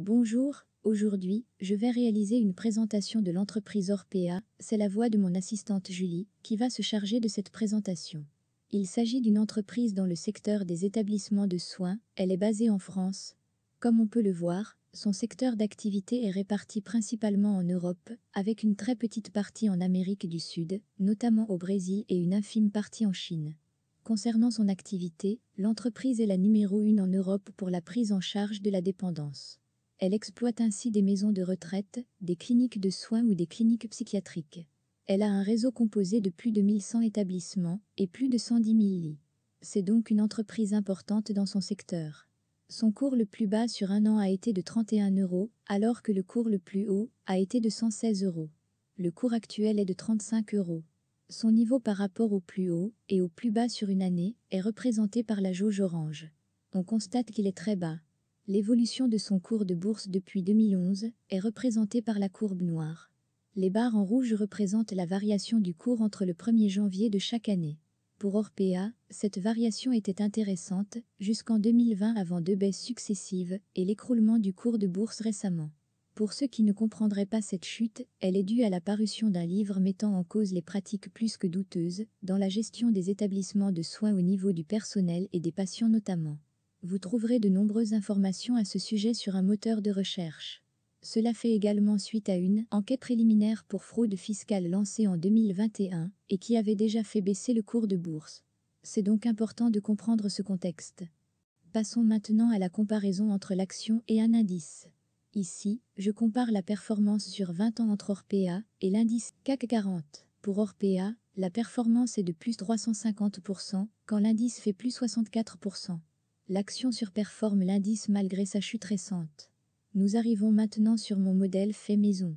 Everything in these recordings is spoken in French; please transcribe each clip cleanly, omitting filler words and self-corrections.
Bonjour, aujourd'hui, je vais réaliser une présentation de l'entreprise Orpea, c'est la voix de mon assistante Julie, qui va se charger de cette présentation. Il s'agit d'une entreprise dans le secteur des établissements de soins, elle est basée en France. Comme on peut le voir, son secteur d'activité est réparti principalement en Europe, avec une très petite partie en Amérique du Sud, notamment au Brésil et une infime partie en Chine. Concernant son activité, l'entreprise est la numéro 1 en Europe pour la prise en charge de la dépendance. Elle exploite ainsi des maisons de retraite, des cliniques de soins ou des cliniques psychiatriques. Elle a un réseau composé de plus de 1100 établissements et plus de 110 000 lits. C'est donc une entreprise importante dans son secteur. Son cours le plus bas sur un an a été de 31 €, alors que le cours le plus haut a été de 116 €. Le cours actuel est de 35 €. Son niveau par rapport au plus haut et au plus bas sur une année est représenté par la jauge orange. On constate qu'il est très bas. L'évolution de son cours de bourse depuis 2011 est représentée par la courbe noire. Les barres en rouge représentent la variation du cours entre le 1er janvier de chaque année. Pour Orpea, cette variation était intéressante jusqu'en 2020 avant deux baisses successives et l'écroulement du cours de bourse récemment. Pour ceux qui ne comprendraient pas cette chute, elle est due à la parution d'un livre mettant en cause les pratiques plus que douteuses dans la gestion des établissements de soins au niveau du personnel et des patients notamment. Vous trouverez de nombreuses informations à ce sujet sur un moteur de recherche. Cela fait également suite à une enquête préliminaire pour fraude fiscale lancée en 2021 et qui avait déjà fait baisser le cours de bourse. C'est donc important de comprendre ce contexte. Passons maintenant à la comparaison entre l'action et un indice. Ici, je compare la performance sur 20 ans entre Orpea et l'indice CAC 40. Pour Orpea, la performance est de plus 350%, quand l'indice fait plus 64%. L'action surperforme l'indice malgré sa chute récente. Nous arrivons maintenant sur mon modèle fait maison.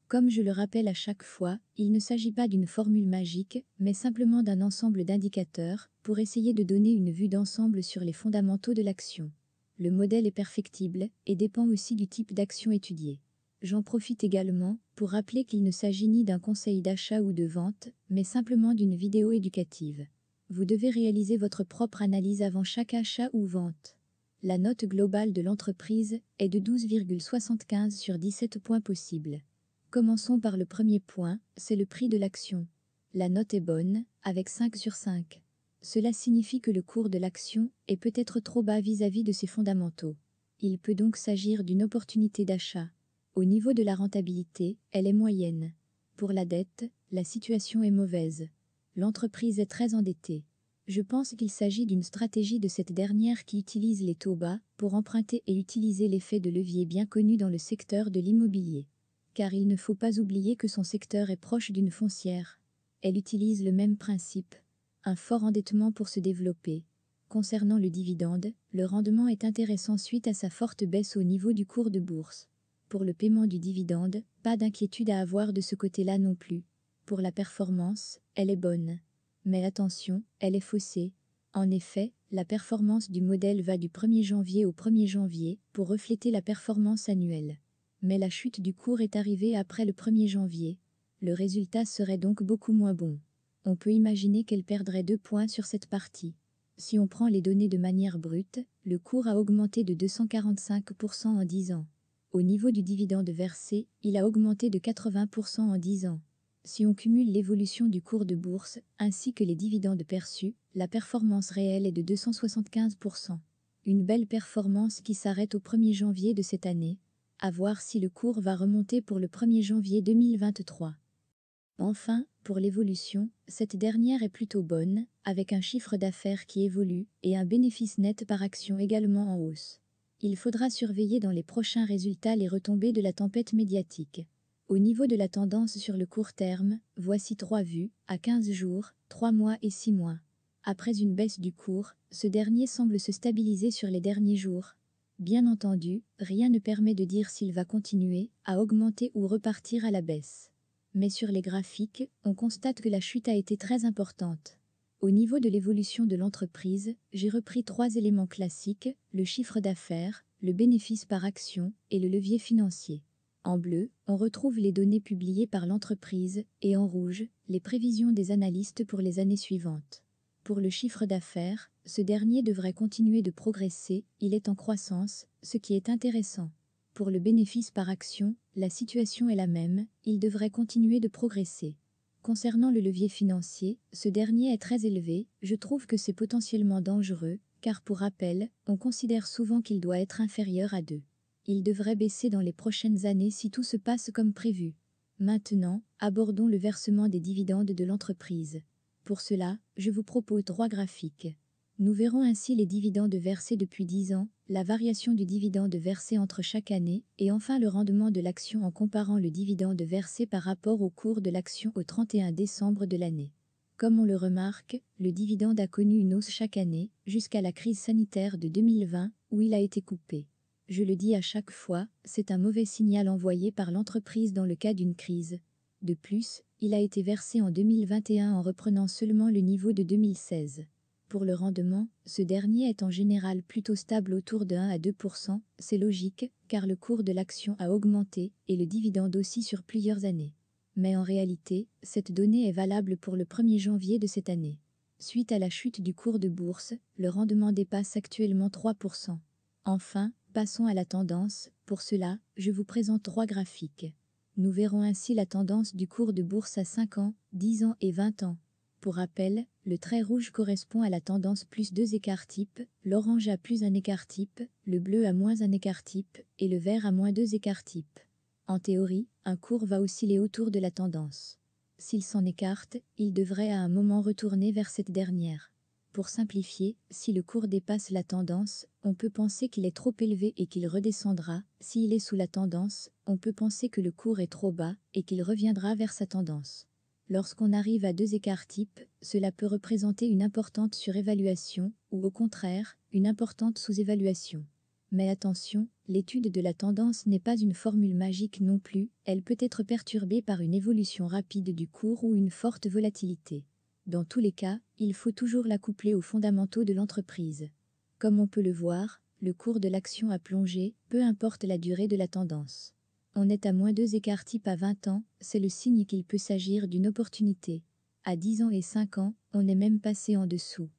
Comme je le rappelle à chaque fois, il ne s'agit pas d'une formule magique, mais simplement d'un ensemble d'indicateurs pour essayer de donner une vue d'ensemble sur les fondamentaux de l'action. Le modèle est perfectible et dépend aussi du type d'action étudiée. J'en profite également pour rappeler qu'il ne s'agit ni d'un conseil d'achat ou de vente, mais simplement d'une vidéo éducative. Vous devez réaliser votre propre analyse avant chaque achat ou vente. La note globale de l'entreprise est de 12,75 sur 17 points possibles. Commençons par le premier point, c'est le prix de l'action. La note est bonne, avec 5 sur 5. Cela signifie que le cours de l'action est peut-être trop bas vis-à-vis de ses fondamentaux. Il peut donc s'agir d'une opportunité d'achat. Au niveau de la rentabilité, elle est moyenne. Pour la dette, la situation est mauvaise. L'entreprise est très endettée. Je pense qu'il s'agit d'une stratégie de cette dernière qui utilise les taux bas pour emprunter et utiliser l'effet de levier bien connu dans le secteur de l'immobilier. Car il ne faut pas oublier que son secteur est proche d'une foncière. Elle utilise le même principe. Un fort endettement pour se développer. Concernant le dividende, le rendement est intéressant suite à sa forte baisse au niveau du cours de bourse. Pour le paiement du dividende, pas d'inquiétude à avoir de ce côté-là non plus. Pour la performance, elle est bonne. Mais attention, elle est faussée. En effet, la performance du modèle va du 1er janvier au 1er janvier pour refléter la performance annuelle. Mais la chute du cours est arrivée après le 1er janvier. Le résultat serait donc beaucoup moins bon. On peut imaginer qu'elle perdrait 2 points sur cette partie. Si on prend les données de manière brute, le cours a augmenté de 245% en 10 ans. Au niveau du dividende versé, il a augmenté de 80% en 10 ans. Si on cumule l'évolution du cours de bourse ainsi que les dividendes perçus, la performance réelle est de 275%. Une belle performance qui s'arrête au 1er janvier de cette année. À voir si le cours va remonter pour le 1er janvier 2023. Enfin, pour l'évolution, cette dernière est plutôt bonne, avec un chiffre d'affaires qui évolue et un bénéfice net par action également en hausse. Il faudra surveiller dans les prochains résultats les retombées de la tempête médiatique. Au niveau de la tendance sur le court terme, voici 3 vues, à 15 jours, 3 mois et 6 mois. Après une baisse du cours, ce dernier semble se stabiliser sur les derniers jours. Bien entendu, rien ne permet de dire s'il va continuer à augmenter ou repartir à la baisse. Mais sur les graphiques, on constate que la chute a été très importante. Au niveau de l'évolution de l'entreprise, j'ai repris 3 éléments classiques, le chiffre d'affaires, le bénéfice par action et le levier financier. En bleu, on retrouve les données publiées par l'entreprise et en rouge, les prévisions des analystes pour les années suivantes. Pour le chiffre d'affaires, ce dernier devrait continuer de progresser, il est en croissance, ce qui est intéressant. Pour le bénéfice par action, la situation est la même, il devrait continuer de progresser. Concernant le levier financier, ce dernier est très élevé, je trouve que c'est potentiellement dangereux, car pour rappel, on considère souvent qu'il doit être inférieur à 2. Il devrait baisser dans les prochaines années si tout se passe comme prévu. Maintenant, abordons le versement des dividendes de l'entreprise. Pour cela, je vous propose 3 graphiques. Nous verrons ainsi les dividendes versés depuis 10 ans, la variation du dividende versé entre chaque année, et enfin le rendement de l'action en comparant le dividende versé par rapport au cours de l'action au 31 décembre de l'année. Comme on le remarque, le dividende a connu une hausse chaque année, jusqu'à la crise sanitaire de 2020, où il a été coupé. Je le dis à chaque fois, c'est un mauvais signal envoyé par l'entreprise dans le cas d'une crise. De plus, il a été versé en 2021 en reprenant seulement le niveau de 2016. Pour le rendement, ce dernier est en général plutôt stable autour de 1 à 2%, c'est logique, car le cours de l'action a augmenté et le dividende aussi sur plusieurs années. Mais en réalité, cette donnée est valable pour le 1er janvier de cette année. Suite à la chute du cours de bourse, le rendement dépasse actuellement 3%. Enfin, passons à la tendance, pour cela, je vous présente 3 graphiques. Nous verrons ainsi la tendance du cours de bourse à 5 ans, 10 ans et 20 ans. Pour rappel, le trait rouge correspond à la tendance plus 2 écarts types, l'orange à plus 1 écart type, le bleu à moins 1 écart type et le vert à moins 2 écarts types. En théorie, un cours va osciller autour de la tendance. S'il s'en écarte, il devrait à un moment retourner vers cette dernière. Pour simplifier, si le cours dépasse la tendance, on peut penser qu'il est trop élevé et qu'il redescendra. S'il est sous la tendance, on peut penser que le cours est trop bas et qu'il reviendra vers sa tendance. Lorsqu'on arrive à 2 écarts types, cela peut représenter une importante surévaluation ou au contraire, une importante sous-évaluation. Mais attention, l'étude de la tendance n'est pas une formule magique non plus, elle peut être perturbée par une évolution rapide du cours ou une forte volatilité. Dans tous les cas, il faut toujours la coupler aux fondamentaux de l'entreprise. Comme on peut le voir, le cours de l'action a plongé, peu importe la durée de la tendance. On est à moins 2 écarts types à 20 ans, c'est le signe qu'il peut s'agir d'une opportunité. À 10 ans et 5 ans, on est même passé en dessous.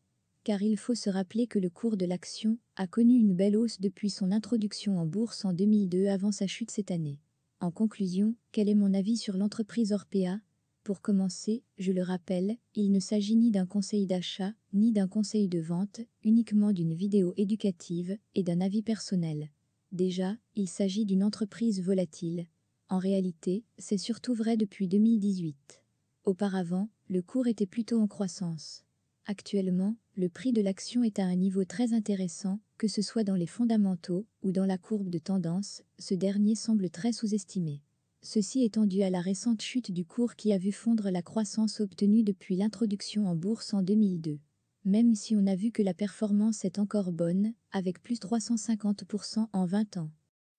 Car il faut se rappeler que le cours de l'action a connu une belle hausse depuis son introduction en bourse en 2002 avant sa chute cette année. En conclusion, quel est mon avis sur l'entreprise Orpea ? Pour commencer, je le rappelle, il ne s'agit ni d'un conseil d'achat, ni d'un conseil de vente, uniquement d'une vidéo éducative et d'un avis personnel. Déjà, il s'agit d'une entreprise volatile. En réalité, c'est surtout vrai depuis 2018. Auparavant, le cours était plutôt en croissance. Actuellement, le prix de l'action est à un niveau très intéressant, que ce soit dans les fondamentaux ou dans la courbe de tendance, ce dernier semble très sous-estimé. Ceci étant dû à la récente chute du cours qui a vu fondre la croissance obtenue depuis l'introduction en bourse en 2002. Même si on a vu que la performance est encore bonne, avec plus 350% en 20 ans.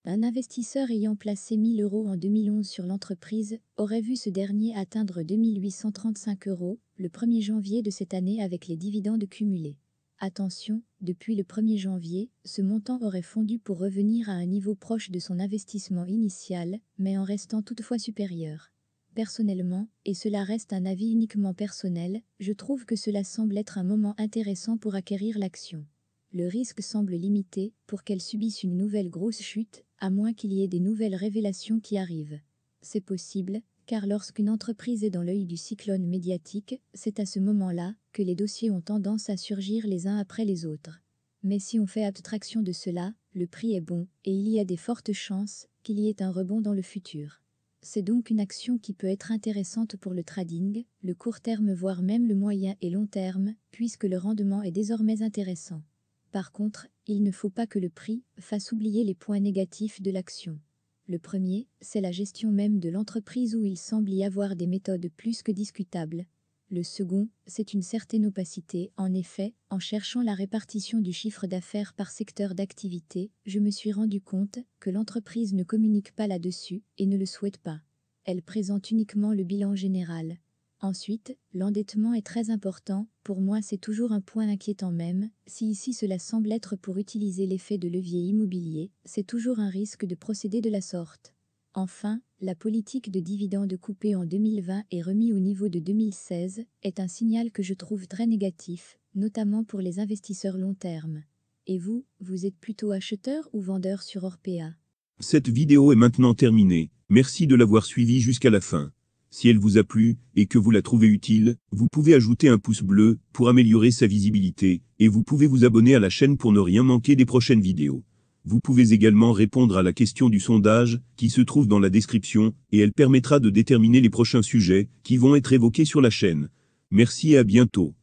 Un investisseur ayant placé 1 000 € en 2011 sur l'entreprise aurait vu ce dernier atteindre 2 835 € le 1er janvier de cette année avec les dividendes cumulés. Attention, depuis le 1er janvier, ce montant aurait fondu pour revenir à un niveau proche de son investissement initial, mais en restant toutefois supérieur. Personnellement, et cela reste un avis uniquement personnel, je trouve que cela semble être un moment intéressant pour acquérir l'action. Le risque semble limité pour qu'elle subisse une nouvelle grosse chute, à moins qu'il y ait des nouvelles révélations qui arrivent. C'est possible, car lorsqu'une entreprise est dans l'œil du cyclone médiatique, c'est à ce moment-là que les dossiers ont tendance à surgir les uns après les autres. Mais si on fait abstraction de cela, le prix est bon, et il y a des fortes chances qu'il y ait un rebond dans le futur. C'est donc une action qui peut être intéressante pour le trading, le court terme voire même le moyen et long terme, puisque le rendement est désormais intéressant. Par contre, il ne faut pas que le prix fasse oublier les points négatifs de l'action. Le premier, c'est la gestion même de l'entreprise où il semble y avoir des méthodes plus que discutables. Le second, c'est une certaine opacité. En effet, en cherchant la répartition du chiffre d'affaires par secteur d'activité, je me suis rendu compte que l'entreprise ne communique pas là-dessus et ne le souhaite pas. Elle présente uniquement le bilan général. Ensuite, l'endettement est très important, pour moi c'est toujours un point inquiétant même, si ici cela semble être pour utiliser l'effet de levier immobilier, c'est toujours un risque de procéder de la sorte. Enfin, la politique de dividendes coupés en 2020 et remis au niveau de 2016 est un signal que je trouve très négatif, notamment pour les investisseurs long terme. Et vous êtes plutôt acheteur ou vendeur sur Orpea ? Cette vidéo est maintenant terminée. Merci de l'avoir suivie jusqu'à la fin. Si elle vous a plu, et que vous la trouvez utile, vous pouvez ajouter un pouce bleu, pour améliorer sa visibilité, et vous pouvez vous abonner à la chaîne pour ne rien manquer des prochaines vidéos. Vous pouvez également répondre à la question du sondage, qui se trouve dans la description, et elle permettra de déterminer les prochains sujets, qui vont être évoqués sur la chaîne. Merci et à bientôt.